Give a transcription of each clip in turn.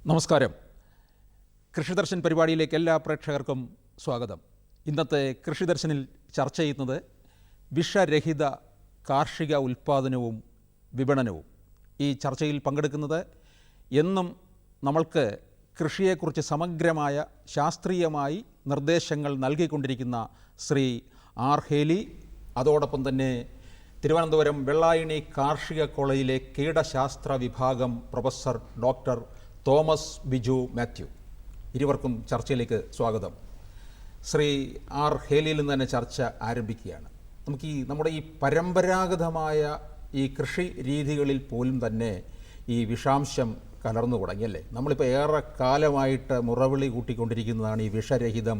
നമസ്കാരം. കൃഷിദർശൻ പരിപാടിയിലേക്ക് എല്ലാ പ്രേക്ഷകർക്കും സ്വാഗതം. ഇന്നത്തെ കൃഷിദർശനിൽ ചർച്ച ചെയ്യുന്നത് വിഷരഹിത കാർഷിക ഉൽപ്പാദനവും വിപണനവും. ഈ ചർച്ചയിൽ പങ്കെടുക്കുന്നത് എന്നും നമ്മൾക്ക് കൃഷിയെക്കുറിച്ച് സമഗ്രമായ ശാസ്ത്രീയമായി നിർദ്ദേശങ്ങൾ നൽകിക്കൊണ്ടിരിക്കുന്ന ശ്രീ ആർ ഹേലി, അതോടൊപ്പം തന്നെ തിരുവനന്തപുരം വെള്ളായണി കാർഷിക കോളേജിലെ കീടശാസ്ത്ര വിഭാഗം professor doctor Thomas Biju Mathew. ഇരുവർക്കും ചർച്ചയിലേക്ക് സ്വാഗതം. ശ്രീ ആർ ഹേലിയിൽ നിന്ന് തന്നെ ചർച്ച ആരംഭിക്കുകയാണ്. നമുക്ക് നമ്മുടെ ഈ പരമ്പരാഗതമായ ഈ കൃഷി രീതികളിൽ പോലും തന്നെ ഈ വിഷാംശം കലർന്നു തുടങ്ങിയല്ലേ? നമ്മളിപ്പോൾ ഏറെ കാലമായിട്ട് മുറവിളി കൂട്ടിക്കൊണ്ടിരിക്കുന്നതാണ് ഈ വിഷരഹിതം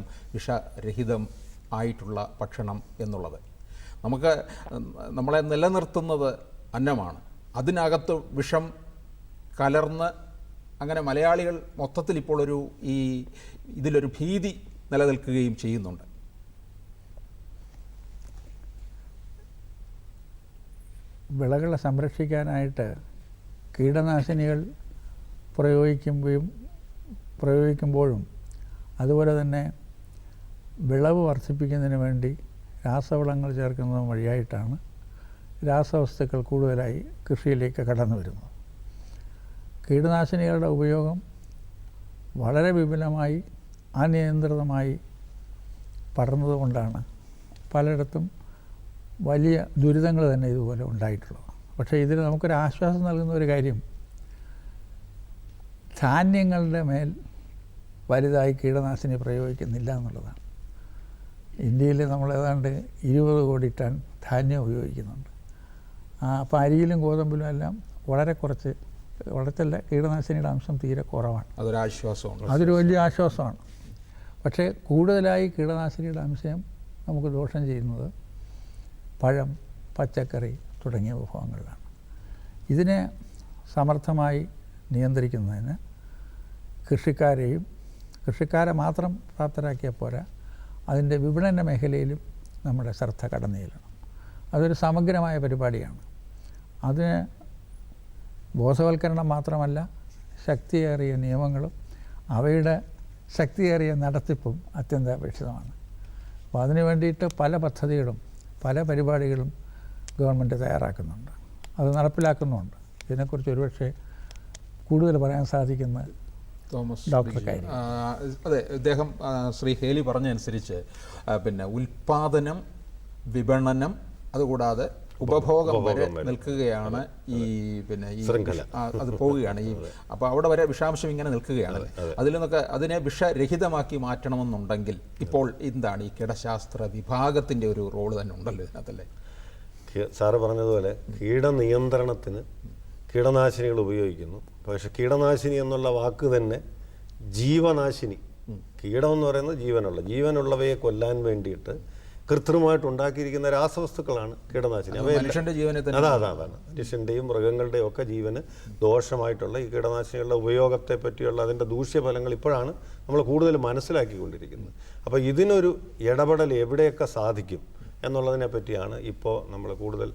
ആയിട്ടുള്ള ഭക്ഷണം എന്നുള്ളത്. നമ്മളെ നിലനിർത്തുന്നത് അന്നമാണ്, അതിനകത്ത് വിഷം കലർന്ന് അങ്ങനെ മലയാളികൾ മൊത്തത്തിൽ ഇപ്പോൾ ഇതിലൊരു ഭീതി നിലനിൽക്കുകയും ചെയ്യുന്നുണ്ട്. വിളകളെ സംരക്ഷിക്കാനായിട്ട് കീടനാശിനികൾ പ്രയോഗിക്കുമ്പോഴും അതുപോലെ തന്നെ വിളവ് വർദ്ധിപ്പിക്കുന്നതിന് വേണ്ടി രാസവളങ്ങൾ ചേർക്കുന്നതും വഴിയായിട്ടാണ് രാസവസ്തുക്കൾ കൂടുതലായി കൃഷിയിലേക്ക് കടന്നു വരുന്നത്. കീടനാശിനികളുടെ ഉപയോഗം വളരെ വിപുലമായി അനിയന്ത്രിതമായി പടർന്നതുകൊണ്ടാണ് പലയിടത്തും വലിയ ദുരിതങ്ങൾ തന്നെ ഇതുപോലെ ഉണ്ടായിട്ടുള്ളത്. പക്ഷേ ഇതിൽ നമുക്കൊരു ആശ്വാസം നൽകുന്ന ഒരു കാര്യം, ധാന്യങ്ങളുടെ മേൽ വലുതായി കീടനാശിനി പ്രയോഗിക്കുന്നില്ല എന്നുള്ളതാണ്. ഇന്ത്യയിൽ നമ്മൾ ഏതാണ്ട് 20 കോടി ടൺ ധാന്യം ഉപയോഗിക്കുന്നുണ്ട്. അപ്പോൾ അരിയിലും ഗോതമ്പിലും എല്ലാം വളരെയല്ല കീടനാശിനിയുടെ അംശം തീരെ കുറവാണ്. അതൊരു വലിയ ആശ്വാസമാണ്. പക്ഷേ കൂടുതലായി കീടനാശിനിയുടെ അംശം നമുക്ക് ദോഷം ചെയ്യുന്നത് പഴം, പച്ചക്കറി തുടങ്ങിയ വിഭവങ്ങളിലാണ്. ഇതിനെ സമർത്ഥമായി നിയന്ത്രിക്കുന്നതിന് കൃഷിക്കാരെ മാത്രം പ്രാപ്തരാക്കിയാൽ പോരാ, അതിൻ്റെ വിപണന മേഖലയിലും നമ്മുടെ ശ്രദ്ധ കടന്നു ചെല്ലണം. അതൊരു സമഗ്രമായ പരിപാടിയാണ്. അതിന് ബോധവൽക്കരണം മാത്രമല്ല, ശക്തിയേറിയ നിയമങ്ങളും അവയുടെ ശക്തിയേറിയ നടത്തിപ്പും അത്യന്താപേക്ഷിതമാണ്. അപ്പോൾ അതിനു വേണ്ടിയിട്ട് പല പദ്ധതികളും പല പരിപാടികളും ഗവൺമെൻറ് തയ്യാറാക്കുന്നുണ്ട്, അത് നടപ്പിലാക്കുന്നുമുണ്ട്. ഇതിനെക്കുറിച്ച് ഒരുപക്ഷെ കൂടുതൽ പറയാൻ സാധിക്കുന്ന ഡോക്ടർക്കായിരിക്കും. അതെ, ഇദ്ദേഹം ശ്രീ ഹേലി പറഞ്ഞതനുസരിച്ച് ഉൽപാദനം, വിപണനം, അതുകൂടാതെ ഉപഭോഗം വരെ നിൽക്കുകയാണ് ഈ അത് പോവുകയാണ്. അപ്പോൾ അവിടെ വരെ വിഷാംശം ഇങ്ങനെ നിൽക്കുകയാണ്. അതിൽ നിന്നൊക്കെ അതിനെ വിഷരഹിതമാക്കി മാറ്റണമെന്നുണ്ടെങ്കിൽ ഇപ്പോൾ എന്താണ് ഈ കീടശാസ്ത്ര വിഭാഗത്തിൻ്റെ ഒരു റോള് തന്നെ ഉണ്ടല്ലോ ഇതിനകത്തല്ലേ? സാറ് പറഞ്ഞതുപോലെ കീടനിയന്ത്രണത്തിന് കീടനാശിനികൾ ഉപയോഗിക്കുന്നു. പക്ഷെ കീടനാശിനി എന്നുള്ള വാക്ക് തന്നെ ജീവനാശിനി, കീടം എന്ന് പറയുന്നത് ജീവനുള്ളവയെ കൊല്ലാൻ വേണ്ടിയിട്ട് കൃത്രിമമായിട്ട് ഉണ്ടാക്കിയിരിക്കുന്ന രാസവസ്തുക്കളാണ് കീടനാശിനി. അതാണ് മനുഷ്യൻ്റെയും മൃഗങ്ങളുടെയും ഒക്കെ ജീവന് ദോഷമായിട്ടുള്ള ഈ കീടനാശിനികളുടെ ഉപയോഗത്തെ പറ്റിയുള്ള അതിൻ്റെ ദൂഷ്യഫലങ്ങൾ ഇപ്പോഴാണ് നമ്മൾ കൂടുതൽ മനസ്സിലാക്കിക്കൊണ്ടിരിക്കുന്നത്. അപ്പോൾ ഇതിനൊരു ഇടപെടൽ എവിടെയൊക്കെ സാധിക്കും എന്നുള്ളതിനെ പറ്റിയാണ് ഇപ്പോൾ നമ്മൾ കൂടുതൽ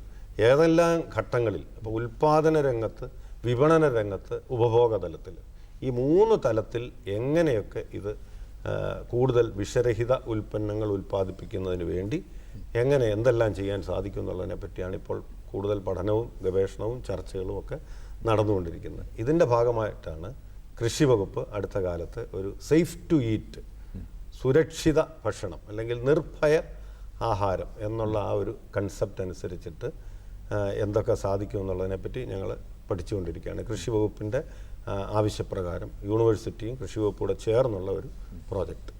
ഏതെല്ലാം ഘട്ടങ്ങളിൽ, ഇപ്പോൾ ഉൽപ്പാദന രംഗത്ത്, വിപണന രംഗത്ത്, ഉപഭോഗ തലത്തിൽ, ഈ 3 തലത്തിൽ എങ്ങനെയൊക്കെ ഇത് കൂടുതൽ വിഷരഹിത ഉൽപ്പന്നങ്ങൾ ഉൽപ്പാദിപ്പിക്കുന്നതിന് വേണ്ടി എന്തെല്ലാം ചെയ്യാൻ സാധിക്കും എന്നുള്ളതിനെ പറ്റിയാണ് ഇപ്പോൾ കൂടുതൽ പഠനവും ഗവേഷണവും ചർച്ചകളും ഒക്കെ നടന്നുകൊണ്ടിരിക്കുന്നത്. ഇതിൻ്റെ ഭാഗമായിട്ടാണ് കൃഷി വകുപ്പ് അടുത്ത കാലത്ത് ഒരു സേഫ് ടു ഈറ്റ്, സുരക്ഷിത ഭക്ഷണം അല്ലെങ്കിൽ നിർഭയ ആഹാരം എന്നുള്ള ആ ഒരു കൺസെപ്റ്റ് അനുസരിച്ചിട്ട് എന്തൊക്കെ സാധിക്കും എന്നുള്ളതിനെപ്പറ്റി ഞങ്ങൾ പഠിച്ചുകൊണ്ടിരിക്കുകയാണ്. കൃഷി വകുപ്പിൻ്റെ ആവശ്യപ്രകാരം യൂണിവേഴ്സിറ്റിയും കൃഷി വകുപ്പൂടെ ചേർന്നുള്ള ഒരു പ്രോജക്റ്റ്.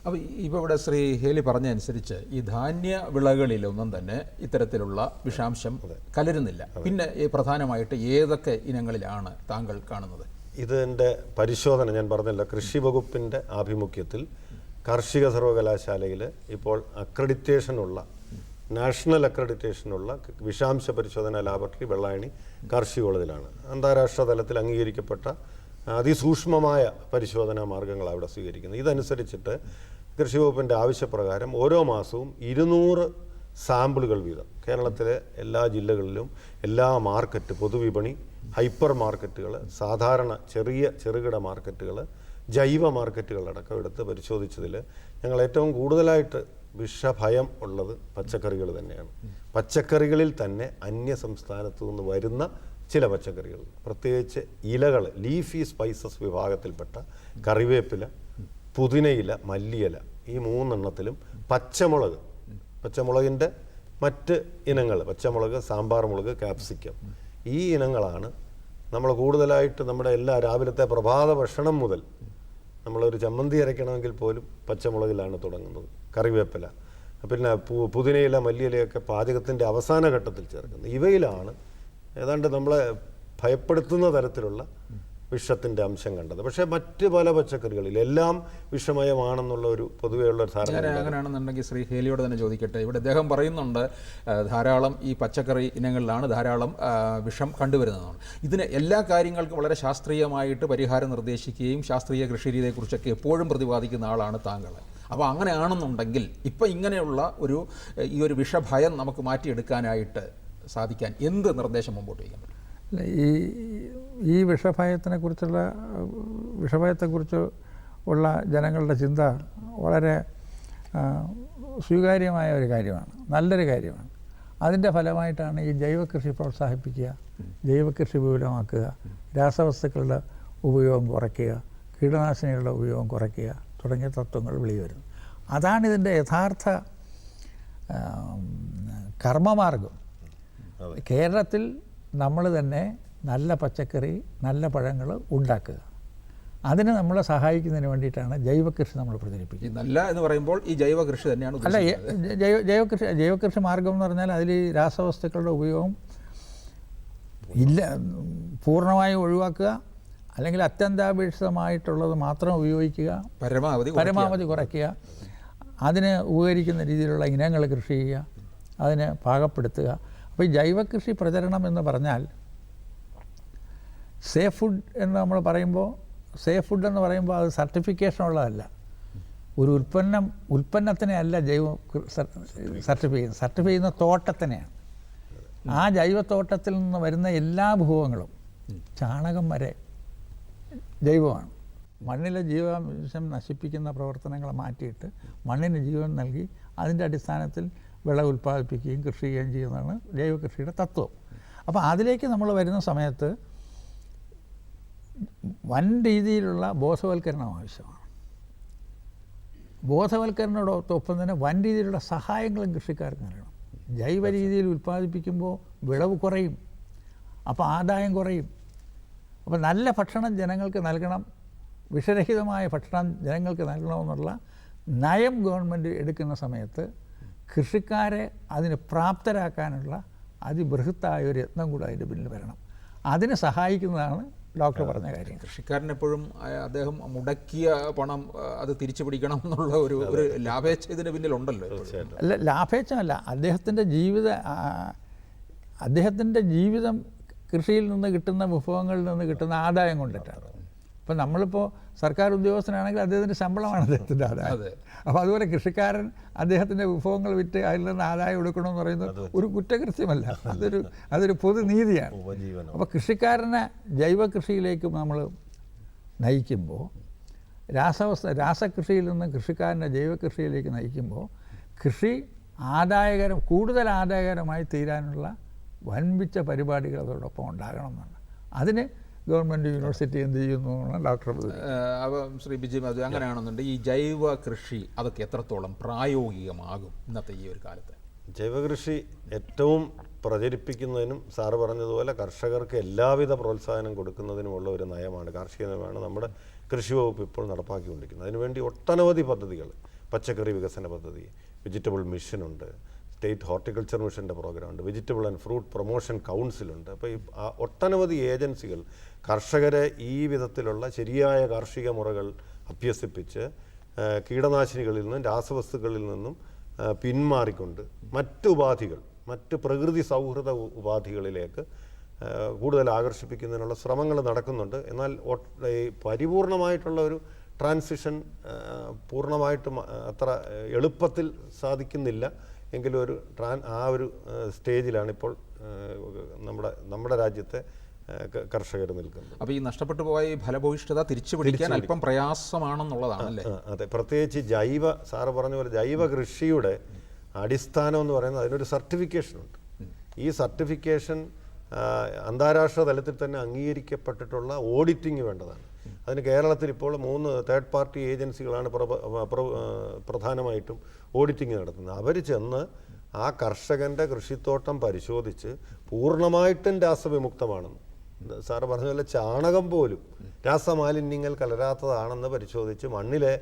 അപ്പോൾ ഇപ്പോൾ ഇവിടെ ശ്രീ ഹേലി പറഞ്ഞതനുസരിച്ച് ഈ ധാന്യ വിളകളിലൊന്നും തന്നെ ഇത്തരത്തിലുള്ള വിഷാംശം കലരുന്നില്ല. പിന്നെ പ്രധാനമായിട്ട് ഏതൊക്കെ ഇനങ്ങളിലാണ് താങ്കൾ കാണുന്നത്? ഇതിൻ്റെ പരിശോധന ഞാൻ പറഞ്ഞല്ലോ, കൃഷി വകുപ്പിൻ്റെ ആഭിമുഖ്യത്തിൽ കാർഷിക സർവകലാശാലയിൽ ഇപ്പോൾ നാഷണൽ അക്രഡിറ്റേഷനുള്ള വിഷാംശ പരിശോധന ലാബറട്ടറി വെള്ളായണി കാർഷിക കോളേജിലാണ്. അന്താരാഷ്ട്ര തലത്തിൽ അംഗീകരിക്കപ്പെട്ട അതിസൂക്ഷ്മമായ പരിശോധനാ മാർഗ്ഗങ്ങളാണ് അവിടെ സ്വീകരിക്കുന്നത്. ഇതനുസരിച്ചിട്ട് കൃഷി വകുപ്പിൻ്റെ ആവശ്യപ്രകാരം ഓരോ മാസവും 200 സാമ്പിളുകൾ വീതം കേരളത്തിലെ എല്ലാ ജില്ലകളിലും എല്ലാ മാർക്കറ്റ്, പൊതുവിപണി, ഹൈപ്പർ മാർക്കറ്റുകൾ, സാധാരണ ചെറുകിട മാർക്കറ്റുകൾ, ജൈവ മാർക്കറ്റുകളടക്കം എടുത്ത് പരിശോധിച്ചതിൽ ഞങ്ങൾ ഏറ്റവും കൂടുതലായിട്ട് വിഷഭയം ഉള്ളത് പച്ചക്കറികൾ തന്നെയാണ്. പച്ചക്കറികളിൽ തന്നെ അന്യ സംസ്ഥാനത്തു നിന്ന് വരുന്ന ചില പച്ചക്കറികൾ, പ്രത്യേകിച്ച് ഇലകൾ, ലീഫി സ്പൈസസ് വിഭാഗത്തിൽപ്പെട്ട കറിവേപ്പില, പുതിനയില, മല്ലിയില, ഈ 3 എണ്ണത്തിലും പച്ചമുളകിൻ്റെ മറ്റ് ഇനങ്ങൾ, പച്ചമുളക്, സാമ്പാർ മുളക്, ക്യാപ്സിക്കം, ഈ ഇനങ്ങളാണ് നമ്മൾ കൂടുതലായിട്ട് നമ്മുടെ എല്ലാ രാവിലത്തെ പ്രഭാത ഭക്ഷണം മുതൽ നമ്മളൊരു ചമ്മന്തി അരയ്ക്കണമെങ്കിൽ പോലും പച്ചമുളകിലാണ് തുടങ്ങുന്നത്. കറിവേപ്പില, പിന്നെ പുതിനയില, മല്ലിയിലയൊക്കെ പാചകത്തിൻ്റെ അവസാന ഘട്ടത്തിൽ ചേർക്കുന്നത്. ഇവയിലാണ് ഏതാണ്ട് നമ്മളെ ഭയപ്പെടുത്തുന്ന തരത്തിലുള്ള വിഷത്തിൻ്റെ അംശം കണ്ടത്. പക്ഷേ മറ്റ് പല പച്ചക്കറികളിൽ എല്ലാം വിഷമയമാണെന്നുള്ള ഒരു പൊതുവെയുള്ള ഒരു ധാരണ. അങ്ങനെയാണെന്നുണ്ടെങ്കിൽ ശ്രീ ഹേലിയോട് തന്നെ ചോദിക്കട്ടെ. ഇവിടെ അദ്ദേഹം പറയുന്നുണ്ട് ധാരാളം ഈ പച്ചക്കറി ഇനങ്ങളിലാണ് ധാരാളം വിഷം കണ്ടുവരുന്നതാണ്. ഇതിന് എല്ലാ കാര്യങ്ങൾക്കും വളരെ ശാസ്ത്രീയമായിട്ട് പരിഹാരം നിർദ്ദേശിക്കുകയും ശാസ്ത്രീയ കൃഷിരീതിയെക്കുറിച്ചൊക്കെ എപ്പോഴും പ്രതിപാദിക്കുന്ന ആളാണ് താങ്കൾ. അപ്പോൾ അങ്ങനെയാണെന്നുണ്ടെങ്കിൽ ഇപ്പം ഇങ്ങനെയുള്ള ഈ ഒരു വിഷഭയം നമുക്ക് മാറ്റിയെടുക്കാനായിട്ട് സാധിക്കാൻ എന്ത് നിർദ്ദേശം മുമ്പോട്ട് വയ്ക്കാൻ പറ്റും? ഈ വിഷഭയത്തെക്കുറിച്ച് ഉള്ള ജനങ്ങളുടെ ചിന്ത വളരെ സ്വീകാര്യമായ ഒരു കാര്യമാണ്, നല്ലൊരു കാര്യമാണ്. അതിൻ്റെ ഫലമായിട്ടാണ് ഈ ജൈവകൃഷി പ്രോത്സാഹിപ്പിക്കുക, ജൈവകൃഷി വിപുലമാക്കുക, രാസവസ്തുക്കളുടെ ഉപയോഗം കുറയ്ക്കുക, കീടനാശിനികളുടെ ഉപയോഗം കുറയ്ക്കുക തുടങ്ങിയ തത്വങ്ങൾ വെളിവരുന്നു. അതാണിതിൻ്റെ യഥാർത്ഥ കർമ്മമാർഗം. കേരളത്തിൽ നമ്മൾ തന്നെ നല്ല പച്ചക്കറി, നല്ല പഴങ്ങൾ ഉണ്ടാക്കുക. അതിന് നമ്മളെ സഹായിക്കുന്നതിന് വേണ്ടിയിട്ടാണ് ജൈവകൃഷി നമ്മൾ പ്രചരിപ്പിക്കുന്നത്. നല്ല എന്ന് പറയുമ്പോൾ ഈ ജൈവകൃഷി തന്നെയാണ്. അല്ല, ജൈവകൃഷി മാർഗം എന്ന് പറഞ്ഞാൽ അതിൽ രാസവസ്തുക്കളുടെ ഉപയോഗം പൂർണ്ണമായും ഒഴിവാക്കുക, അല്ലെങ്കിൽ അത്യന്താപേക്ഷിതമായിട്ടുള്ളത് മാത്രം ഉപയോഗിക്കുക, പരമാവധി കുറയ്ക്കുക, അതിന് ഉപകരിക്കുന്ന രീതിയിലുള്ള ഇനങ്ങൾ കൃഷി ചെയ്യുക, അതിനെ പാകപ്പെടുത്തുക. അപ്പോൾ ഈ ജൈവകൃഷി പ്രചരണം എന്ന് പറഞ്ഞാൽ സേഫ് ഫുഡ് എന്ന് നമ്മൾ പറയുമ്പോൾ, സേഫ് ഫുഡ് എന്ന് പറയുമ്പോൾ അത് സർട്ടിഫിക്കേഷൻ ഉള്ളതല്ല. ഒരു ഉൽപ്പന്നത്തിനെ അല്ല സർട്ടിഫൈ ചെയ്യുന്ന തോട്ടത്തിനെയാണ്. ആ ജൈവത്തോട്ടത്തിൽ നിന്ന് വരുന്ന എല്ലാ ഭൂവങ്ങളും, ചാണകം വരെ ജൈവമാണ്. മണ്ണിലെ ജീവാംശം നശിപ്പിക്കുന്ന പ്രവർത്തനങ്ങളെ മാറ്റിയിട്ട് മണ്ണിന് ജീവൻ നൽകി അതിൻ്റെ അടിസ്ഥാനത്തിൽ വിളവ് ഉൽപ്പാദിപ്പിക്കുകയും കൃഷി ചെയ്യുകയും ചെയ്യുന്നതാണ് ജൈവകൃഷിയുടെ തത്വം. അപ്പോൾ അതിലേക്ക് നമ്മൾ വരുന്ന സമയത്ത് വൻ രീതിയിലുള്ള ബോധവൽക്കരണം ആവശ്യമാണ്. ബോധവൽക്കരണത്തോടൊപ്പം തന്നെ വൻ രീതിയിലുള്ള സഹായങ്ങളും കൃഷിക്കാർക്ക് നൽകണം. ജൈവ രീതിയിൽ ഉൽപ്പാദിപ്പിക്കുമ്പോൾ വിളവ് കുറയും, അപ്പോൾ ആദായം കുറയും. അപ്പോൾ നല്ല ഭക്ഷണം ജനങ്ങൾക്ക് നൽകണം, വിഷരഹിതമായ ഭക്ഷണം ജനങ്ങൾക്ക് നൽകണമെന്നുള്ള നയം ഗവൺമെൻറ് എടുക്കുന്ന സമയത്ത് കൃഷിക്കാരെ അതിന് പ്രാപ്തരാക്കാനുള്ള അതിബൃഹത്തായ ഒരു യത്നം കൂടെ അതിൻ്റെ പിന്നിൽ വരണം. അതിന് സഹായിക്കുന്നതാണ് ഡോക്ടർ പറഞ്ഞ കാര്യം. കൃഷിക്കാരൻ എപ്പോഴും അദ്ദേഹം മുടക്കിയ പണം അത് തിരിച്ചു പിടിക്കണം എന്നുള്ള ഒരു ലാഭേച്ഛ ഇതിന് പിന്നിലുണ്ടല്ലോ. അല്ല, ലാഭേച്ഛമല്ല, അദ്ദേഹത്തിൻ്റെ ജീവിതം കൃഷിയിൽ നിന്ന് കിട്ടുന്ന വിഭവങ്ങളിൽ നിന്ന് കിട്ടുന്ന ആദായം കൊണ്ടിട്ടാണ്. ഇപ്പം നമ്മളിപ്പോൾ സർക്കാർ ഉദ്യോഗസ്ഥനാണെങ്കിൽ അദ്ദേഹത്തിൻ്റെ ശമ്പളമാണ് അദ്ദേഹത്തിൻ്റെ ആദായം. അപ്പോൾ അതുപോലെ കൃഷിക്കാരൻ അദ്ദേഹത്തിൻ്റെ വിഭവങ്ങൾ വിറ്റ് അതിൽ നിന്ന് ആദായം എടുക്കണമെന്ന് പറയുന്നത് ഒരു കുറ്റകൃത്യമല്ല, അതൊരു പൊതുനീതിയാണ്. അപ്പോൾ കൃഷിക്കാരനെ ജൈവകൃഷിയിലേക്ക് നമ്മൾ നയിക്കുമ്പോൾ, രാസകൃഷിയിൽ നിന്ന് കൃഷിക്കാരനെ ജൈവകൃഷിയിലേക്ക് നയിക്കുമ്പോൾ കൃഷി കൂടുതൽ ആദായകരമായി തീരാനുള്ള വൻപിച്ച പരിപാടികൾ അതോടൊപ്പം ഉണ്ടാകണമെന്നാണ്. അതിന് ഗവൺമെൻറ് യൂണിവേഴ്സിറ്റി എന്ത് ചെയ്യുന്നു എന്നാണ് ഡോക്ടർ. ശ്രീ ബിജി, അത് അങ്ങനെയാണെന്നുണ്ടെങ്കിൽ ഈ ജൈവ കൃഷി അതൊക്കെ എത്രത്തോളം പ്രായോഗികമാകും ഇന്നത്തെ ഈ ഒരു കാലത്ത്? ജൈവകൃഷി ഏറ്റവും പ്രചരിപ്പിക്കുന്നതിനും സാറ് പറഞ്ഞതുപോലെ കർഷകർക്ക് എല്ലാവിധ പ്രോത്സാഹനം കൊടുക്കുന്നതിനുമുള്ള ഒരു നയമാണ്, കാർഷിക നയമാണ് നമ്മുടെ കൃഷി വകുപ്പ് ഇപ്പോൾ നടപ്പാക്കിക്കൊണ്ടിരിക്കുന്നത്. അതിനുവേണ്ടി ഒട്ടനവധി പദ്ധതികൾ, പച്ചക്കറി വികസന പദ്ധതി, വെജിറ്റബിൾ മിഷനുണ്ട്, സ്റ്റേറ്റ് ഹോർട്ടിക്കൾച്ചർ മിഷൻ്റെ പ്രോഗ്രാമുണ്ട്, വെജിറ്റബിൾ ആൻഡ് ഫ്രൂട്ട് പ്രൊമോഷൻ കൗൺസിലുണ്ട്. അപ്പോൾ ഈ ഒട്ടനവധി ഏജൻസികൾ കർഷകരെ ഈ വിധത്തിലുള്ള ശരിയായ കാർഷിക മുറകൾ അഭ്യസിപ്പിച്ച് കീടനാശിനികളിൽ നിന്നും രാസവസ്തുക്കളിൽ നിന്നും പിന്മാറിക്കൊണ്ട് മറ്റ് പ്രകൃതി സൗഹൃദ ഉപാധികളിലേക്ക് കൂടുതൽ ആകർഷിപ്പിക്കുന്നതിനുള്ള ശ്രമങ്ങൾ നടക്കുന്നുണ്ട്. എന്നാൽ ഈ പരിപൂർണമായിട്ടുള്ള ഒരു ട്രാൻസിഷൻ പൂർണ്ണമായിട്ടും അത്ര എളുപ്പത്തിൽ സാധിക്കുന്നില്ല എങ്കിലും ആ ഒരു സ്റ്റേജിലാണ് ഇപ്പോൾ നമ്മുടെ രാജ്യത്തെ കർഷകർ നിൽക്കുന്നത്. അപ്പോൾ ഈ നഷ്ടപ്പെട്ടു പോയ ഈ ഫലഭൂയിഷ്ഠത തിരിച്ചു പിടിക്കാൻ അല്പം പ്രയാസമാണെന്നുള്ളതാണല്ലേ? അതെ, പ്രത്യേകിച്ച് സാറ് പറഞ്ഞ പോലെ ജൈവ കൃഷിയുടെ അടിസ്ഥാനം എന്ന് പറയുന്നത് അതിനൊരു സർട്ടിഫിക്കേഷനുണ്ട്. ഈ സർട്ടിഫിക്കേഷൻ അന്താരാഷ്ട്ര തലത്തിൽ തന്നെ അംഗീകരിക്കപ്പെട്ടിട്ടുള്ള ഓഡിറ്റിംഗ് വേണ്ടതാണ്. അതിന് കേരളത്തിൽ ഇപ്പോൾ 3 തേർഡ് പാർട്ടി ഏജൻസികളാണ് പ്രധാനമായിട്ടും ഓഡിറ്റിംഗ് നടത്തുന്നത്. അവർ ചെന്ന് ആ കർഷകൻ്റെ കൃഷിത്തോട്ടം പരിശോധിച്ച് പൂർണ്ണമായിട്ടും രാസവിമുക്തമാണെന്ന്, സാറ് പറഞ്ഞ പോലെ ചാണകം പോലും രാസമാലിന്യങ്ങൾ കലരാത്തതാണെന്ന് പരിശോധിച്ച് മണ്ണിലെ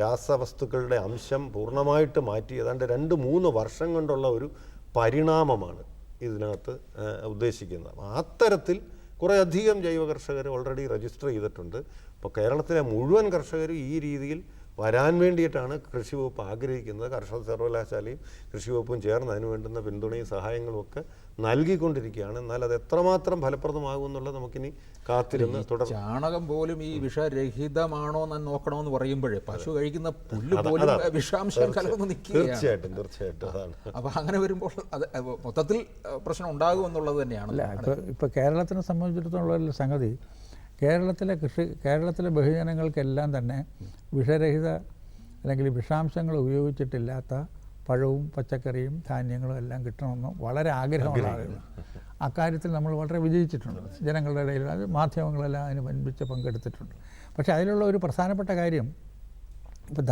രാസവസ്തുക്കളുടെ അംശം പൂർണ്ണമായിട്ട് മാറ്റി ഏതാണ്ട് 2-3 വർഷം കൊണ്ടുള്ള ഒരു പരിണാമമാണ് ഇതിനകത്ത് ഉദ്ദേശിക്കുന്നത്. അത്തരത്തിൽ കുറേയധികം ജൈവ കർഷകർ ഓൾറെഡി രജിസ്റ്റർ ചെയ്തിട്ടുണ്ട്. അപ്പോൾ കേരളത്തിലെ മുഴുവൻ കർഷകരും ഈ രീതിയിൽ വരാൻ വേണ്ടിയിട്ടാണ് കൃഷി വകുപ്പ് ആഗ്രഹിക്കുന്നത്. കർഷക സർവകലാശാലയും കൃഷി വകുപ്പും ചേർന്ന് അതിന് വേണ്ടുന്ന പിന്തുണയും സഹായങ്ങളും ഒക്കെ നൽകിക്കൊണ്ടിരിക്കുകയാണ്. എന്നാൽ അത് എത്രമാത്രം ഫലപ്രദമാകും എന്നുള്ളത് നമുക്കിനി കാത്തിരുന്ന് തുടർന്ന്. ചാണകം പോലും ഈ വിഷരഹിതമാണോ എന്ന് നോക്കണമെന്ന് പറയുമ്പോഴേ പശു കഴിക്കുന്ന പുല്ല് പോലും വിഷാംശം കലർന്ന് നിൽക്കുകയാണ്. തീർച്ചയായിട്ടും അതാണ്. അപ്പോൾ അങ്ങനെ വരുമ്പോൾ അത് മൊത്തത്തിൽ പ്രശ്നം ഉണ്ടാകും എന്നുള്ളത് തന്നെയാണ്. ഇപ്പോൾ കേരളത്തിനെ സംബന്ധിച്ചിടത്തോളം സംഗതി, കേരളത്തിലെ ബഹുജനങ്ങൾക്കെല്ലാം തന്നെ വിഷരഹിത അല്ലെങ്കിൽ വിഷാംശങ്ങൾ ഉപയോഗിച്ചിട്ടില്ലാത്ത പഴവും പച്ചക്കറിയും ധാന്യങ്ങളും എല്ലാം കിട്ടണമെന്ന് വളരെ ആഗ്രഹമുള്ള ആളുകളാണ്. അക്കാര്യത്തിൽ നമ്മൾ വളരെ വിജയിച്ചിട്ടുണ്ട്. ജനങ്ങളുടെ ഇടയിൽ അത് മാധ്യമങ്ങളെല്ലാം അതിന് വൻപിച്ച പങ്കെടുത്തിട്ടുണ്ട്. പക്ഷേ അതിലുള്ള ഒരു പ്രധാനപ്പെട്ട കാര്യം, ഇപ്പോൾ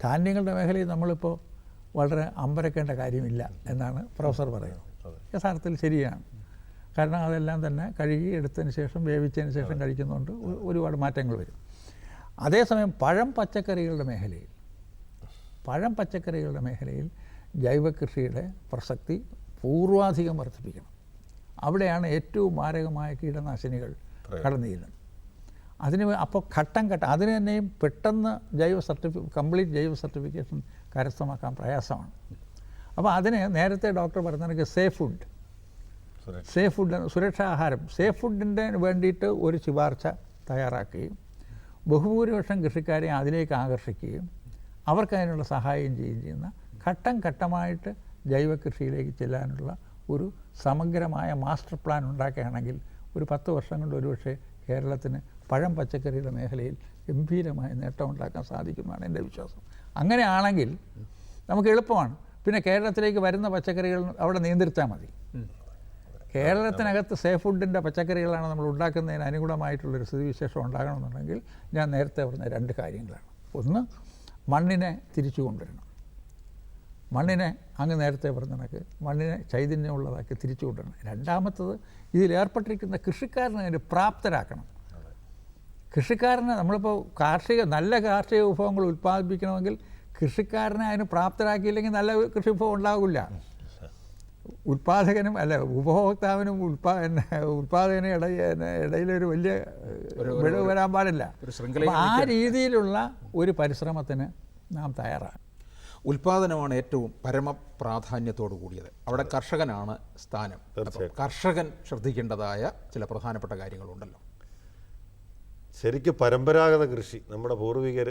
ധാന്യങ്ങളുടെ മേഖലയിൽ നമ്മളിപ്പോൾ വളരെ അമ്പരക്കേണ്ട കാര്യമില്ല എന്നാണ് പ്രൊഫസർ പറയുന്നത്. യഥാർത്ഥത്തിൽ ശരിയാണ്. കാരണം അതെല്ലാം തന്നെ കഴുകി എടുത്തതിന് ശേഷം വേവിച്ചതിന് ശേഷം കഴിക്കുന്നതുകൊണ്ട് ഒരുപാട് മാറ്റങ്ങൾ വരും. അതേസമയം പഴം പച്ചക്കറികളുടെ മേഖലയിൽ ജൈവ കൃഷിയുടെ പ്രസക്തി പൂർവാധികം വർദ്ധിപ്പിക്കണം. അവിടെയാണ് ഏറ്റവും മാരകമായ കീടനാശിനികൾ കടന്നു ചെയ്യുന്നത്. അപ്പോൾ ഘട്ടം അതിന് തന്നെയും പെട്ടെന്ന് കംപ്ലീറ്റ് ജൈവ സർട്ടിഫിക്കേഷൻ കരസ്ഥമാക്കാൻ പ്രയാസമാണ്. അപ്പോൾ അതിന് നേരത്തെ ഡോക്ടർ പറഞ്ഞ സേഫ് ഫുഡ് സുരക്ഷാ ആഹാരം, സേഫ് ഫുഡിൻ്റെ വേണ്ടിയിട്ട് ഒരു ശുപാർശ തയ്യാറാക്കുകയും ബഹുഭൂരിപക്ഷം കൃഷിക്കാരെ അതിലേക്ക് ആകർഷിക്കുകയും അവർക്ക് അതിനുള്ള സഹായം ചെയ്യുന്ന ഘട്ടമായിട്ട് ജൈവ കൃഷിയിലേക്ക് ചെല്ലാനുള്ള ഒരു സമഗ്രമായ മാസ്റ്റർ പ്ലാൻ ഉണ്ടാക്കുകയാണെങ്കിൽ ഒരു 10 വർഷം കൊണ്ട് ഒരുപക്ഷെ കേരളത്തിന് പഴം പച്ചക്കറിയുടെ മേഖലയിൽ ഗംഭീരമായ നേട്ടം ഉണ്ടാക്കാൻ സാധിക്കുമെന്നാണ് എൻ്റെ വിശ്വാസം. അങ്ങനെയാണെങ്കിൽ നമുക്ക് എളുപ്പമാണ്. പിന്നെ കേരളത്തിലേക്ക് വരുന്ന പച്ചക്കറികൾ അവിടെ നിയന്ത്രിച്ചാൽ മതി. കേരളത്തിനകത്ത് സേഫ് ഫുഡിൻ്റെ പച്ചക്കറികളാണ് നമ്മൾ ഉണ്ടാക്കുന്നതിന് അനുകൂലമായിട്ടുള്ളൊരു സ്ഥിതിവിശേഷം ഉണ്ടാകണമെന്നുണ്ടെങ്കിൽ ഞാൻ നേരത്തെ പറഞ്ഞ 2 കാര്യങ്ങളാണ്. ഒന്ന്, മണ്ണിനെ തിരിച്ചു കൊണ്ടുവരണം. മണ്ണിനെ അങ്ങ് നേരത്തെ പറഞ്ഞ കണക്ക് മണ്ണിനെ ചൈതന്യമുള്ളതാക്കി തിരിച്ചു കൊണ്ടുവരണം. രണ്ടാമത്തത്, ഇതിലേർപ്പെട്ടിരിക്കുന്ന കൃഷിക്കാരനെ അതിന് പ്രാപ്തരാക്കണം. കൃഷിക്കാരനെ നമ്മളിപ്പോൾ നല്ല കാർഷിക വിഭവങ്ങൾ ഉൽപ്പാദിപ്പിക്കണമെങ്കിൽ കൃഷിക്കാരനെ അതിന് പ്രാപ്തരാക്കിയില്ലെങ്കിൽ നല്ല കൃഷി വിഭവം ഉണ്ടാകില്ല. ഉൽപ്പാദകനും ഉപഭോക്താവിനും ഉൽപ്പാദകനും ഇടയിലൊരു വലിയ വിടവ് വരാൻ പാടില്ല. ആ രീതിയിലുള്ള ഒരു പരിശ്രമത്തിന് നാം തയ്യാറാണ്. ഉൽപ്പാദനമാണ് ഏറ്റവും പരമപ്രാധാന്യത്തോടു കൂടിയത്. അവിടെ കർഷകനാണ് സ്ഥാനം. കർഷകൻ ശ്രദ്ധിക്കേണ്ടതായ ചില പ്രധാനപ്പെട്ട കാര്യങ്ങളുണ്ടല്ലോ. ശരിക്കും പരമ്പരാഗത കൃഷി, നമ്മുടെ പൂർവികർ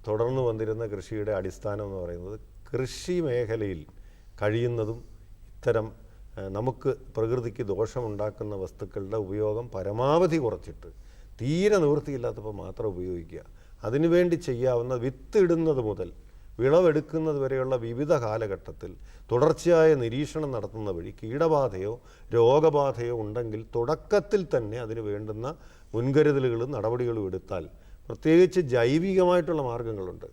തുടർന്നു വന്നിരുന്ന കൃഷിയുടെ അടിസ്ഥാനം എന്ന് പറയുന്നത് കൃഷി മേഖലയിൽ കഴിയുന്നതും ഇത്തരം നമുക്ക് പ്രകൃതിക്ക് ദോഷമുണ്ടാക്കുന്ന വസ്തുക്കളുടെ ഉപയോഗം പരമാവധി കുറച്ചിട്ട് തീരെ നിവൃത്തിയില്ലാത്തപ്പോൾ മാത്രം ഉപയോഗിക്കുക. അതിനുവേണ്ടി ചെയ്യാവുന്ന വിത്തിടുന്നത് മുതൽ വിളവെടുക്കുന്നത് വരെയുള്ള വിവിധ കാലഘട്ടത്തിൽ തുടർച്ചയായ നിരീക്ഷണം നടത്തുന്ന വഴി കീടബാധയോ രോഗബാധയോ ഉണ്ടെങ്കിൽ തുടക്കത്തിൽ തന്നെ അതിന് വേണ്ടുന്ന മുൻകരുതലുകളും നടപടികളും എടുത്താൽ, പ്രത്യേകിച്ച് ജൈവികമായിട്ടുള്ള മാർഗങ്ങളുണ്ട്.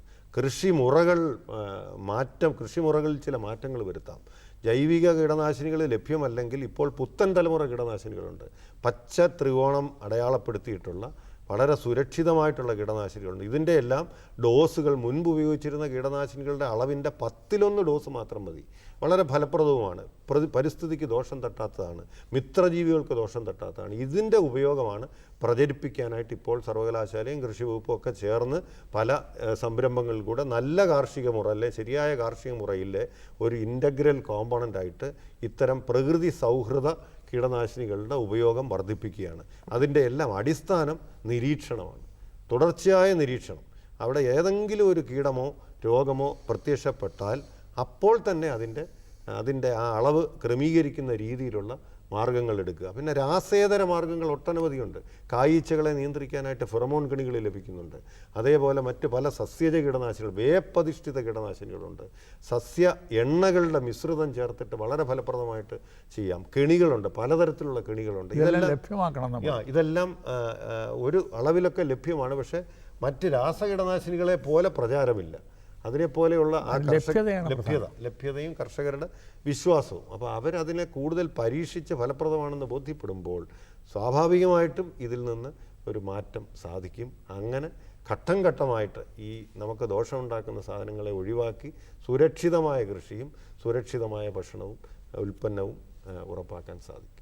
കൃഷിമുറകളിൽ ചില മാറ്റങ്ങൾ വരുത്താം. ജൈവിക കീടനാശിനികൾ ലഭ്യമല്ലെങ്കിൽ ഇപ്പോൾ പുത്തൻ തലമുറ കീടനാശിനികളുണ്ട്. പച്ച ത്രികോണം അടയാളപ്പെടുത്തിയിട്ടുള്ള വളരെ സുരക്ഷിതമായിട്ടുള്ള കീടനാശിനികളുണ്ട്. ഇതിൻ്റെ എല്ലാം ഡോസുകൾ മുൻപ് ഉപയോഗിച്ചിരുന്ന കീടനാശിനികളുടെ അളവിൻ്റെ 10-1 ഡോസ് മാത്രം മതി. വളരെ ഫലപ്രദവുമാണ്, പരിസ്ഥിതിക്ക് ദോഷം തട്ടാത്തതാണ്, മിത്രജീവികൾക്ക് ദോഷം തട്ടാത്തതാണ്. ഇതിൻ്റെ ഉപയോഗമാണ് പ്രചരിപ്പിക്കാനായിട്ട് ഇപ്പോൾ സർവകലാശാലയും കൃഷി വകുപ്പും ഒക്കെ ചേർന്ന് പല സംരംഭങ്ങളിൽ കൂടെ നല്ല കാർഷിക മുറ ശരിയായ കാർഷിക മുറയിലെ ഒരു ഇൻ്റഗ്രൽ കോമ്പണൻ്റായിട്ട് ഇത്തരം പ്രകൃതി സൗഹൃദ കീടനാശിനികളുടെ ഉപയോഗം വർദ്ധിപ്പിക്കുകയാണ്. അതിൻ്റെ എല്ലാം അടിസ്ഥാനം നിരീക്ഷണമാണ്, തുടർച്ചയായ നിരീക്ഷണം. അവിടെ ഏതെങ്കിലും ഒരു കീടമോ രോഗമോ പ്രത്യക്ഷപ്പെട്ടാൽ അപ്പോൾ തന്നെ അതിൻ്റെ ആ അളവ് ക്രമീകരിക്കുന്ന രീതിയിലുള്ള മാർഗ്ഗങ്ങൾ എടുക്കുക. പിന്നെ രാസേതര മാർഗ്ഗങ്ങൾ ഒട്ടനവധിയുണ്ട്. കായീച്ചകളെ നിയന്ത്രിക്കാനായിട്ട് ഫെറമോൺ കണികൾ ലഭിക്കുന്നുണ്ട്. അതേപോലെ മറ്റ് പല സസ്യജ കീടനാശിനികൾ, വേപ്പധിഷ്ഠിത കീടനാശിനികളുണ്ട്. സസ്യ എണ്ണകളുടെ മിശ്രിതം ചേർത്തിട്ട് വളരെ ഫലപ്രദമായിട്ട് ചെയ്യാം. കെണികളുണ്ട്, പലതരത്തിലുള്ള കെണികളുണ്ട്. ഇതെല്ലാം ലഭ്യമാക്കണം. ഇതെല്ലാം ഒരു അളവിലൊക്കെ ലഭ്യമാണ്. പക്ഷേ മറ്റ് രാസകീടനാശിനികളെ പോലെ പ്രചാരമില്ല. അതിനെപ്പോലെയുള്ള ആ ലഭ്യതയും കർഷകരുടെ വിശ്വാസവും. അപ്പോൾ അവരതിനെ കൂടുതൽ പരീക്ഷിച്ച് ഫലപ്രദമാണെന്ന് ബോധ്യപ്പെടുമ്പോൾ സ്വാഭാവികമായിട്ടും ഇതിൽ നിന്ന് ഒരു മാറ്റം സാധിക്കും. അങ്ങനെ ഘട്ടം ഘട്ടമായിട്ട് ഈ നമുക്ക് ദോഷമുണ്ടാക്കുന്ന സാധനങ്ങളെ ഒഴിവാക്കി സുരക്ഷിതമായ കൃഷിയും സുരക്ഷിതമായ ഭക്ഷണവും ഉൽപ്പന്നവും ഉറപ്പാക്കാൻ സാധിക്കും.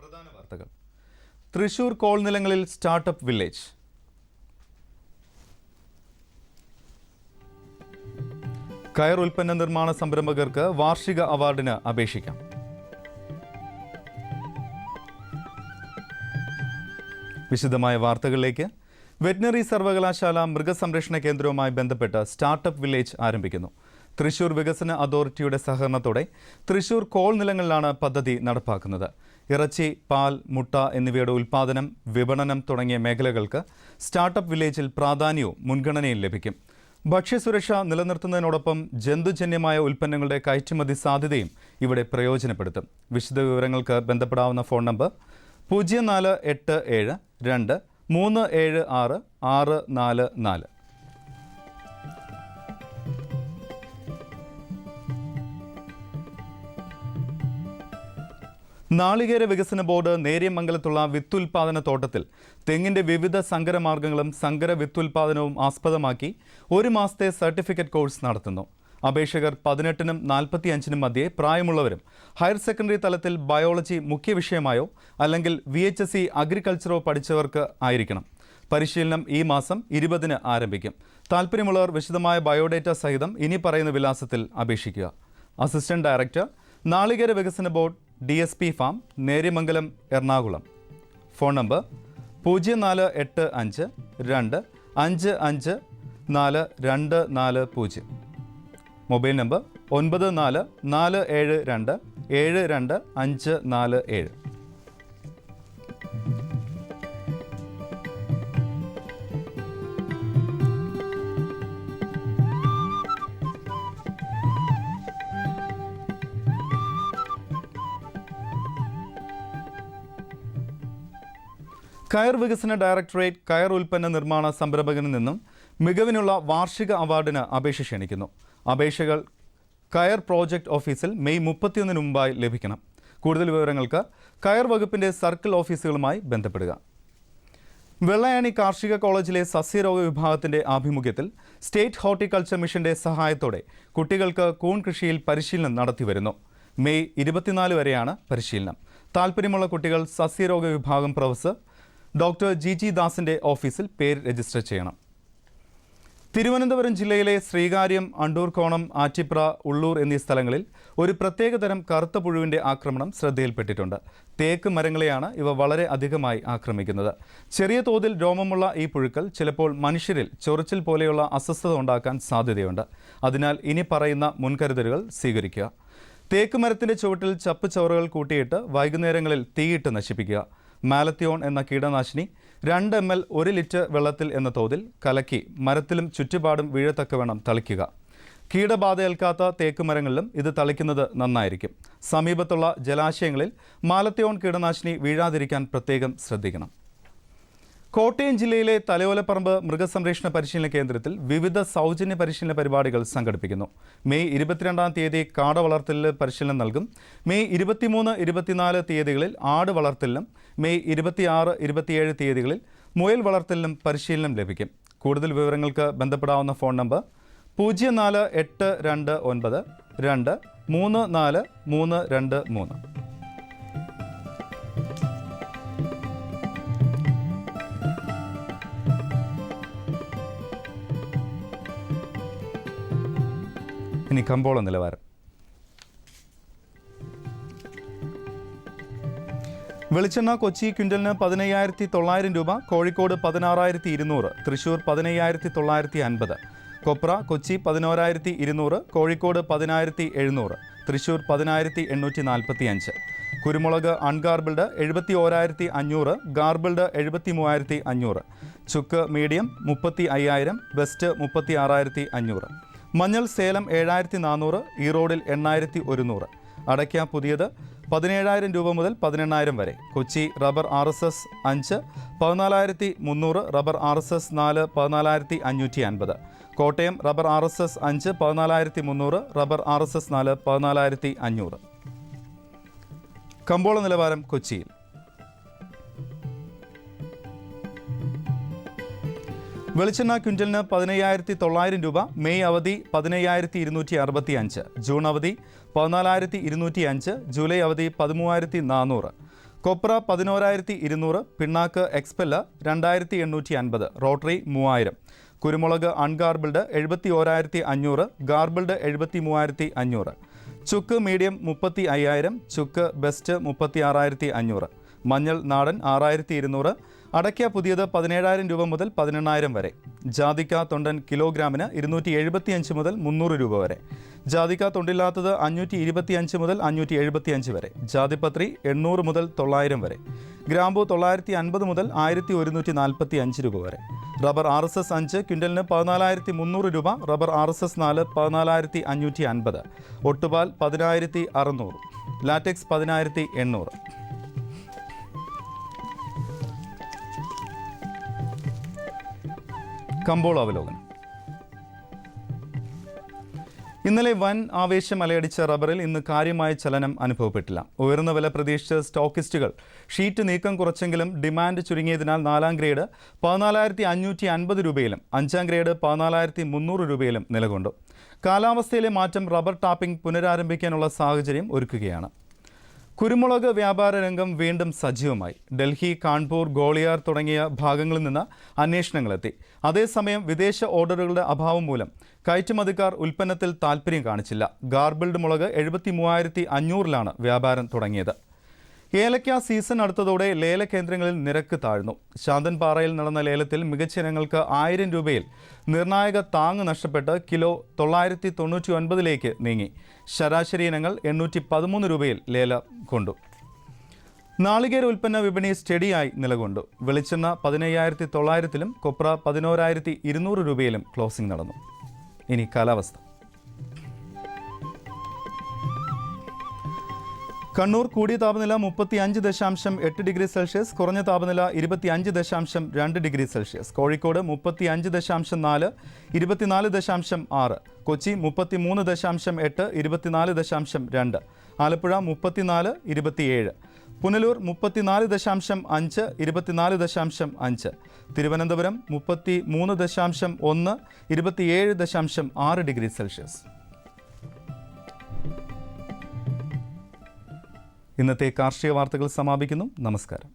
പ്രധാന വാർത്തകൾ. തൃശൂർ കോൾ നിലങ്ങളിൽ സ്റ്റാർട്ടപ്പ് വില്ലേജ്. കയർ ഉൽപ്പന്ന നിർമ്മാണ സംരംഭകർക്ക് വാർഷിക അവാർഡിന് അപേക്ഷിക്കാം. വിശദമായ വാർത്തകളിലേക്ക്. വെറ്റിനറി സർവകലാശാല മൃഗസംരക്ഷണ കേന്ദ്രവുമായി ബന്ധപ്പെട്ട് സ്റ്റാർട്ടപ്പ് വില്ലേജ് ആരംഭിക്കുന്നു. തൃശൂർ വികസന അതോറിറ്റിയുടെ സഹകരണത്തോടെ തൃശൂർ കോൾ നിലങ്ങളിലാണ് പദ്ധതി നടപ്പാക്കുന്നത്. ഇറച്ചി, പാൽ, മുട്ട എന്നിവയുടെ ഉൽപ്പാദനം, വിപണനം തുടങ്ങിയ മേഖലകൾക്ക് സ്റ്റാർട്ടപ്പ് വില്ലേജിൽ പ്രാധാന്യവും മുൻഗണനയും ലഭിക്കും. ഭക്ഷ്യസുരക്ഷ നിലനിർത്തുന്നതിനോടൊപ്പം ജന്തുജന്യമായ ഉൽപ്പന്നങ്ങളുടെ കയറ്റുമതി സാധ്യതയും ഇവിടെ പ്രയോജനപ്പെടുത്തും. വിശദവിവരങ്ങൾക്ക് ബന്ധപ്പെടാവുന്ന ഫോൺ നമ്പർ 0487 2 376 644. നാളികേര വികസന ബോർഡ് നേര്യമംഗലത്തുള്ള വിത്തുൽപാദന തോട്ടത്തിൽ തെങ്ങിൻ്റെ വിവിധ സങ്കരമാർഗ്ഗങ്ങളും സങ്കര വിത്തുൽപാദനവും ആസ്പദമാക്കി 1 മാസത്തെ സർട്ടിഫിക്കറ്റ് കോഴ്സ് നടത്തുന്നു. അപേക്ഷകർ 18-നും 45-നും മധ്യേ പ്രായമുള്ളവരും ഹയർ സെക്കൻഡറി തലത്തിൽ ബയോളജി മുഖ്യ വിഷയമായോ അല്ലെങ്കിൽ VHSC അഗ്രികൾച്ചറോ പഠിച്ചവർക്ക് ആയിരിക്കണം. പരിശീലനം ഈ മാസം 20-ന് ആരംഭിക്കും. താൽപ്പര്യമുള്ളവർ വിശദമായ ബയോഡേറ്റ സഹിതം ഇനി പറയുന്ന വിലാസത്തിൽ അപേക്ഷിക്കുക. അസിസ്റ്റന്റ് ഡയറക്ടർ, നാളികേര വികസന board, DSP farm, Neriamangalam, Ernakulam. Phone number 0485 2 55 4240. Mobile number 94 472 72547. കയർ വികസന ഡയറക്ടറേറ്റ് കയർ ഉൽപ്പന്ന നിർമ്മാണ സംരംഭകനിൽ നിന്നും മികവിനുള്ള വാർഷിക അവാർഡിന് അപേക്ഷ ക്ഷണിക്കുന്നു. അപേക്ഷകൾ കയർ പ്രോജക്റ്റ് ഓഫീസിൽ മെയ് 31-ന് മുമ്പായി ലഭിക്കണം. കൂടുതൽ വിവരങ്ങൾക്ക് കയർ വകുപ്പിൻ്റെ സർക്കിൾ ഓഫീസുകളുമായി ബന്ധപ്പെടുക. വെള്ളയാണി കാർഷിക കോളേജിലെ സസ്യരോഗ വിഭാഗത്തിൻ്റെ ആഭിമുഖ്യത്തിൽ സ്റ്റേറ്റ് ഹോർട്ടിക്കൾച്ചർ മിഷന്റെ സഹായത്തോടെ കുട്ടികൾക്ക് കൂൺ കൃഷിയിൽ പരിശീലനം നടത്തിവരുന്നു. മെയ് 24 വരെയാണ് പരിശീലനം. താൽപ്പര്യമുള്ള കുട്ടികൾ സസ്യരോഗ വിഭാഗം പ്രൊഫസർ ഡോക്ടർ GG ദാസിൻ്റെ ഓഫീസിൽ പേര് രജിസ്റ്റർ ചെയ്യണം. തിരുവനന്തപുരം ജില്ലയിലെ ശ്രീകാര്യം, അണ്ടൂർക്കോണം, ആറ്റിപ്ര, ഉള്ളൂർ എന്നീ സ്ഥലങ്ങളിൽ ഒരു പ്രത്യേകതരം കറുത്ത പുഴുവിൻ്റെ ആക്രമണം ശ്രദ്ധയിൽപ്പെട്ടിട്ടുണ്ട്. തേക്ക് മരങ്ങളെയാണ് ഇവ വളരെ അധികമായി ആക്രമിക്കുന്നത്. ചെറിയ തോതിൽ രോമമുള്ള ഈ പുഴുക്കൾ ചിലപ്പോൾ മനുഷ്യരിൽ ചൊറിച്ചിൽ പോലെയുള്ള അസ്വസ്ഥത ഉണ്ടാക്കാൻ സാധ്യതയുണ്ട്. അതിനാൽ ഇനി പറയുന്ന മുൻകരുതലുകൾ സ്വീകരിക്കുക. തേക്ക് മരത്തിൻ്റെ ചുവട്ടിൽ ചപ്പ് ചവറുകൾ കൂട്ടിയിട്ട് വൈകുന്നേരങ്ങളിൽ തീയിട്ട് നശിപ്പിക്കുക. മാലത്തിയോൺ എന്ന കീടനാശിനി 2 ml 1 ലിറ്റർ വെള്ളത്തിൽ എന്ന തോതിൽ കലക്കി മരത്തിലും ചുറ്റുപാടും വീഴത്തക്കവണ്ണം തളിക്കുക. കീടബാധയേൽക്കാത്ത തേക്കുമരങ്ങളിലും ഇത് തളിക്കുന്നത് നന്നായിരിക്കും. സമീപത്തുള്ള ജലാശയങ്ങളിൽ മാലത്തിയോൺ കീടനാശിനി വീഴാതിരിക്കാൻ പ്രത്യേകം ശ്രദ്ധിക്കണം. കോട്ടയം ജില്ലയിലെ തലയോലപ്പറമ്പ് മൃഗസംരക്ഷണ പരിശീലന കേന്ദ്രത്തിൽ വിവിധ സൗജന്യ പരിശീലന പരിപാടികൾ സംഘടിപ്പിക്കുന്നു. മെയ് 22-ാം തീയതി കാട വളർത്തലിൽ പരിശീലനം നൽകും. മെയ് 23, 24 തീയതികളിൽ ആട് വളർത്തലിനും മെയ് 26, 27 തീയതികളിൽ മുയൽ വളർത്തലിനും പരിശീലനം ലഭിക്കും. കൂടുതൽ വിവരങ്ങൾക്ക് ബന്ധപ്പെടാവുന്ന ഫോൺ നമ്പർ 04829 234 323. ഇനി കമ്പോള നിലവാരം. വെളിച്ചെണ്ണ കൊച്ചി ക്വിൻ്റലിന് 15,900 രൂപ, കോഴിക്കോട് 16,200, തൃശൂർ 15,950. കൊപ്ര കൊച്ചി 11,200, കോഴിക്കോട് 10,700, തൃശൂർ 10,845. കുരുമുളക് അൺഗാർബിൾഡ് 71,500, ഗാർബിൾഡ് 73,500. ചുക്ക് മീഡിയം 35,000, ബെസ്റ്റ് 36,500. മഞ്ഞൾ സേലം 7,400, ഈറോഡിൽ 8,100. അടയ്ക്ക പുതിയത് 17,000 രൂപ മുതൽ 18,000 വരെ. Kochi rubber RSS 5 14,300, rubber RSS 4 14,550. Kottayam rubber RSS 5 14,300, rubber RSS 4 14,500. കമ്പോള നിലവാരം കൊച്ചിയിൽ. വെളിച്ചെണ്ണ ക്വിൻ്റലിന് 15,900 രൂപ, മെയ് അവധി 15,265, ജൂൺ അവധി 14,205, ജൂലൈ അവധി 13,400. കൊപ്ര 11,200, പിണ്ണാക്ക് എക്സ്പെല്ല 2,850, റോട്ടറി 3,000. കുരുമുളക് അൺഗാർബിൾഡ് 71,500, ഗാർബിൾഡ് 73,500. ചുക്ക് മീഡിയം 35,000, ചുക്ക് ബെസ്റ്റ് 36,500. മഞ്ഞൾ നാടൻ 6,200. അടയ്ക്ക പുതിയത് 17,000 രൂപ മുതൽ 18,000 വരെ. ജാതിക്ക തൊണ്ടൻ കിലോഗ്രാമിന് 275 മുതൽ 300 രൂപ വരെ. ജാതിക്ക തൊണ്ടില്ലാത്തത് 525 മുതൽ 575 വരെ. ജാതിപത്രി 800 മുതൽ 900 വരെ. ഗ്രാമ്പു 950 മുതൽ 1,145 രൂപ വരെ. റബ്ബർ RSS 5 ക്വിൻ്റലിന് 14,300 രൂപ, റബ്ബർ RSS 4 14,550. ഒട്ടുപാൽ 10,600, ലാറ്റക്സ് 10,800. കമ്പോള അവലോകനം. ഇന്നലെ വൻ ആവേശം അലയടിച്ച റബ്ബറിൽ ഇന്ന് കാര്യമായ ചലനം അനുഭവപ്പെട്ടില്ല. ഉയർന്ന വില പ്രതീക്ഷിച്ച് സ്റ്റോക്കിസ്റ്റുകൾ ഷീറ്റ് നീക്കം കുറച്ചെങ്കിലും ഡിമാൻഡ് ചുരുങ്ങിയതിനാൽ 4ാം ഗ്രേഡ് 14,550 രൂപയിലും 5ാം ഗ്രേഡ് 14,300 രൂപയിലും നിലകൊണ്ടു. കാലാവസ്ഥയിലെ മാറ്റം റബ്ബർ ടാപ്പിംഗ് പുനരാരംഭിക്കാനുള്ള സാഹചര്യം ഒരുക്കുകയാണ്. കുരുമുളക് വ്യാപാര രംഗം വീണ്ടും സജീവമായി. ഡൽഹി, കാൺപൂർ, ഗോളിയാർ തുടങ്ങിയ ഭാഗങ്ങളിൽ നിന്ന് അന്വേഷണങ്ങളെത്തി. അതേസമയം വിദേശ ഓർഡറുകളുടെ അഭാവം മൂലം കയറ്റുമതിക്കാർ ഉൽപ്പന്നത്തിൽ താൽപ്പര്യം കാണിച്ചില്ല. ഗാർബിൾഡ് മുളക് 73,500-ലാണ് വ്യാപാരം തുടങ്ങിയത്. ഏലക്ക സീസൺ അടുത്തതോടെ ലേല കേന്ദ്രങ്ങളിൽ നിരക്ക് താഴ്ന്നു. ശാന്തൻപാറയിൽ നടന്ന ലേലത്തിൽ മികച്ച ഇനങ്ങൾക്ക് 1,000 രൂപയിൽ നിർണായക താങ്ങ് നഷ്ടപ്പെട്ട് കിലോ 999 നീങ്ങി. ശരാശരി ഇനങ്ങൾ 813 രൂപയിൽ ലേലം കൊണ്ടു. നാളികേര ഉൽപ്പന്ന വിപണി സ്റ്റഡിയായി നിലകൊണ്ടു. വെളിച്ചെണ്ണ 15,900-ലും കൊപ്ര 11,200 രൂപയിലും ക്ലോസിംഗ് നടന്നു. ഇനി കാലാവസ്ഥ. കണ്ണൂർ കൂടിയ താപനില 35.8 ഡിഗ്രി സെൽഷ്യസ്, കുറഞ്ഞ താപനില 25.2 degree Celsius. Kozhikode 35.4, 24.6. Kochi 33.8, 24.2. Alappuzha 34, 27. Punalur 34.5, 24.5. Thiruvananthapuram 33.1, 27.6 degree Celsius. ഇന്നത്തെ കാർഷിക വാർത്തകൾ സമാപിക്കുന്നു. നമസ്കാരം.